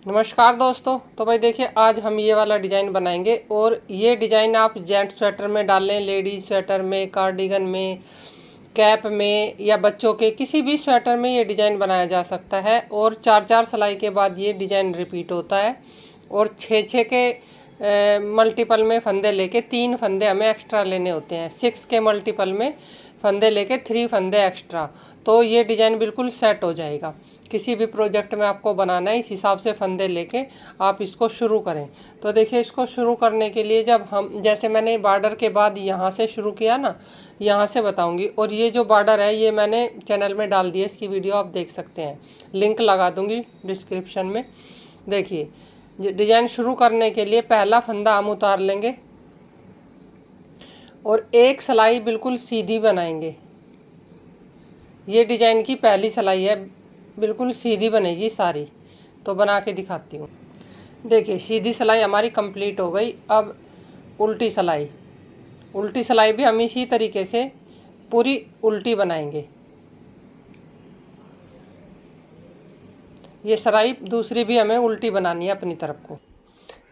नमस्कार दोस्तों। तो भाई देखिए, आज हम ये वाला डिज़ाइन बनाएंगे और ये डिज़ाइन आप जेंट्स स्वेटर में डाल लें, लेडीज स्वेटर में, कार्डिगन में, कैप में या बच्चों के किसी भी स्वेटर में ये डिज़ाइन बनाया जा सकता है। और 4-4 सिलाई के बाद ये डिज़ाइन रिपीट होता है और 6-6 के मल्टीपल में फंदे लेके 3 फंदे हमें एक्स्ट्रा लेने होते हैं। 6 के मल्टीपल में फंदे लेके 3 फंदे एक्स्ट्रा, तो ये डिज़ाइन बिल्कुल सेट हो जाएगा। किसी भी प्रोजेक्ट में आपको बनाना है, इस हिसाब से फंदे लेके आप इसको शुरू करें। तो देखिए, इसको शुरू करने के लिए जब हम जैसे मैंने बॉर्डर के बाद यहाँ से शुरू किया ना, यहाँ से बताऊंगी। और ये जो बॉर्डर है ये मैंने चैनल में डाल दिया, इसकी वीडियो आप देख सकते हैं, लिंक लगा दूंगी डिस्क्रिप्शन में। देखिए, डिज़ाइन शुरू करने के लिए पहला फंदा हम उतार लेंगे और एक सिलाई बिल्कुल सीधी बनाएंगे। ये डिज़ाइन की पहली सिलाई है, बिल्कुल सीधी बनेगी सारी। तो बना के दिखाती हूँ। देखिए, सीधी सिलाई हमारी कंप्लीट हो गई। अब उल्टी सिलाई भी हम इसी तरीके से पूरी उल्टी बनाएंगे। ये सिलाई दूसरी भी हमें उल्टी बनानी है अपनी तरफ को।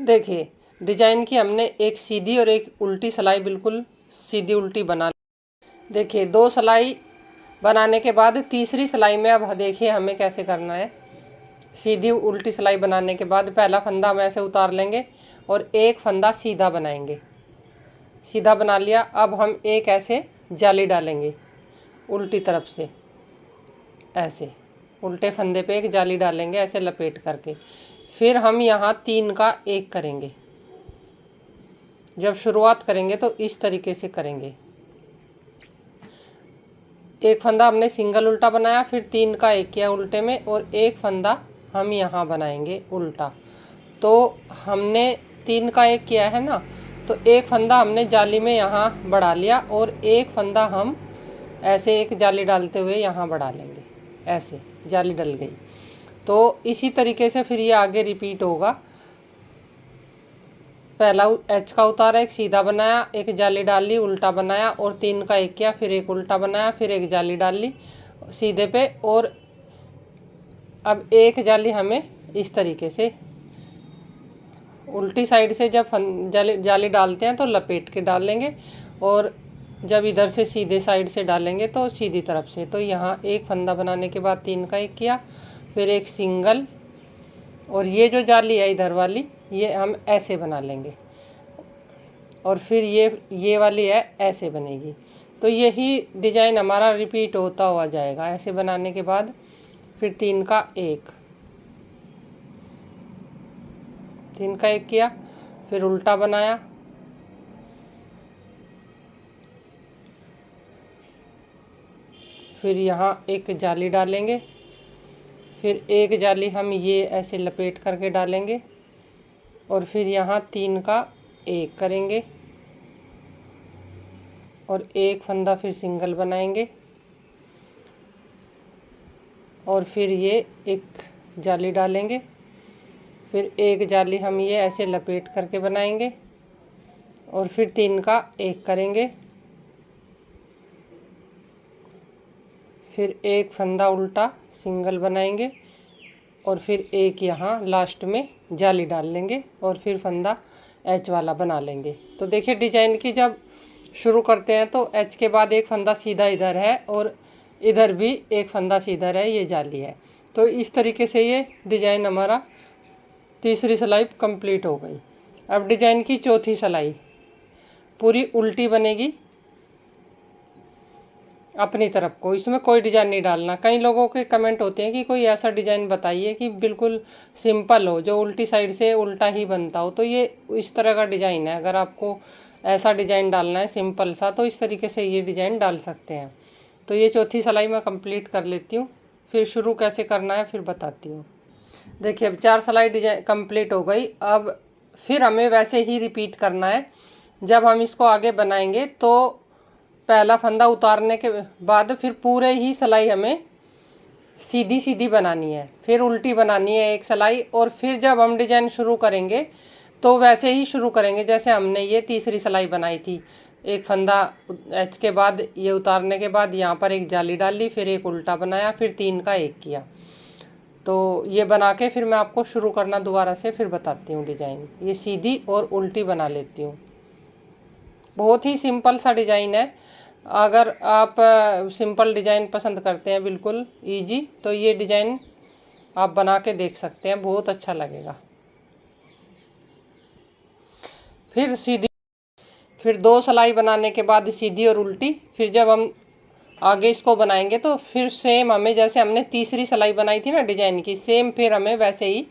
देखिए, डिज़ाइन की हमने एक सीधी और एक उल्टी सिलाई बिल्कुल सीधी उल्टी बना ली। देखिए, 2 सिलाई बनाने के बाद तीसरी सिलाई में अब देखिए हमें कैसे करना है। सीधी उल्टी सिलाई बनाने के बाद पहला फंदा हम ऐसे उतार लेंगे और एक फंदा सीधा बनाएंगे। सीधा बना लिया। अब हम एक ऐसे जाली डालेंगे उल्टी तरफ से, ऐसे उल्टे फंदे पे एक जाली डालेंगे ऐसे लपेट करके। फिर हम यहाँ 3 का 1 करेंगे। जब शुरुआत करेंगे तो इस तरीके से करेंगे। एक फंदा हमने सिंगल उल्टा बनाया, फिर 3 का 1 किया उल्टे में, और एक फंदा हम यहाँ बनाएंगे उल्टा। तो हमने 3 का 1 किया है ना, तो एक फंदा हमने जाली में यहाँ बढ़ा लिया और एक फंदा हम ऐसे एक जाली डालते हुए यहाँ बढ़ा लेंगे। ऐसे जाली डल गई। तो इसी तरीके से फिर ये आगे रिपीट होगा। पहला एच का उतारा, एक सीधा बनाया, एक जाली डाल ली, उल्टा बनाया और 3 का 1 किया, फिर एक उल्टा बनाया, फिर एक जाली डाल ली सीधे पे। और अब एक जाली हमें इस तरीके से उल्टी साइड से जब जाली डालते हैं तो लपेट के डाल लेंगे, और जब इधर से सीधे साइड से डालेंगे तो सीधी तरफ से। तो यहाँ एक फंदा बनाने के बाद 3 का 1 किया, फिर एक सिंगल, और ये जो जाली है इधर वाली ये हम ऐसे बना लेंगे, और फिर ये वाली है ऐसे बनेगी। तो यही डिज़ाइन हमारा रिपीट होता हुआ जाएगा। ऐसे बनाने के बाद फिर 3 का 1 किया, फिर उल्टा बनाया, फिर यहाँ एक जाली डालेंगे, फिर एक जाली हम ये ऐसे लपेट करके डालेंगे, और फिर यहाँ 3 का 1 करेंगे और एक फंदा फिर सिंगल बनाएंगे, और फिर ये एक जाली डालेंगे, फिर एक जाली हम ये ऐसे लपेट करके बनाएंगे, और फिर 3 का 1 करेंगे, फिर एक फंदा उल्टा सिंगल बनाएंगे, और फिर एक यहाँ लास्ट में जाली डाल लेंगे, और फिर फंदा एच वाला बना लेंगे। तो देखिए, डिज़ाइन की जब शुरू करते हैं तो एच के बाद एक फंदा सीधा इधर है और इधर भी एक फंदा सीधा है, ये जाली है। तो इस तरीके से ये डिज़ाइन हमारा तीसरी सिलाई कंप्लीट हो गई। अब डिज़ाइन की चौथी सिलाई पूरी उल्टी बनेगी अपनी तरफ को, इसमें कोई डिज़ाइन नहीं डालना। कई लोगों के कमेंट होते हैं कि कोई ऐसा डिज़ाइन बताइए कि बिल्कुल सिंपल हो, जो उल्टी साइड से उल्टा ही बनता हो। तो ये इस तरह का डिज़ाइन है। अगर आपको ऐसा डिज़ाइन डालना है सिंपल सा, तो इस तरीके से ये डिज़ाइन डाल सकते हैं। तो ये चौथी सिलाई मैं कंप्लीट कर लेती हूँ, फिर शुरू कैसे करना है फिर बताती हूँ। देखिए, अब 4 सिलाई डिजाइन कंप्लीट हो गई। अब फिर हमें वैसे ही रिपीट करना है। जब हम इसको आगे बनाएंगे तो पहला फंदा उतारने के बाद फिर पूरे ही सिलाई हमें सीधी सीधी बनानी है, फिर उल्टी बनानी है एक सिलाई, और फिर जब हम डिजाइन शुरू करेंगे तो वैसे ही शुरू करेंगे जैसे हमने ये तीसरी सिलाई बनाई थी। एक फंदा एच के बाद ये उतारने के बाद यहाँ पर एक जाली डाली, फिर एक उल्टा बनाया, फिर 3 का 1 किया। तो ये बना के फिर मैं आपको शुरू करना दोबारा से फिर बताती हूँ डिज़ाइन। ये सीधी और उल्टी बना लेती हूँ। बहुत ही सिंपल सा डिज़ाइन है। अगर आप सिंपल डिज़ाइन पसंद करते हैं बिल्कुल इजी, तो ये डिज़ाइन आप बना के देख सकते हैं, बहुत अच्छा लगेगा। फिर 2 सिलाई बनाने के बाद सीधी और उल्टी, फिर जब हम आगे इसको बनाएंगे तो फिर सेम हमें जैसे हमने तीसरी सिलाई बनाई थी ना डिज़ाइन की, सेम फिर हमें वैसे ही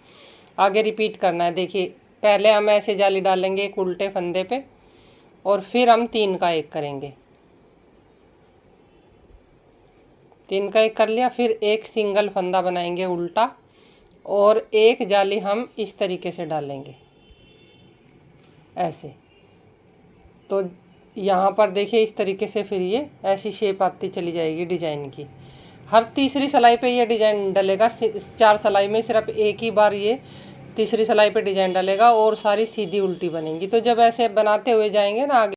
आगे रिपीट करना है। देखिए पहले हम ऐसे जाली डालेंगे एक उल्टे फंदे पे, और फिर हम 3 का 1 करेंगे। 3 का 1 कर लिया, फिर एक सिंगल फंदा बनाएंगे उल्टा, और एक जाली हम इस तरीके से डालेंगे ऐसे। तो यहाँ पर देखिए इस तरीके से फिर ये ऐसी शेप आती चली जाएगी डिज़ाइन की। हर तीसरी सिलाई पे ये डिज़ाइन डलेगा। 4 सिलाई में सिर्फ एक ही बार ये तीसरी सिलाई पे डिज़ाइन डलेगा, और सारी सीधी उल्टी बनेंगी। तो जब ऐसे बनाते हुए जाएंगे ना आगे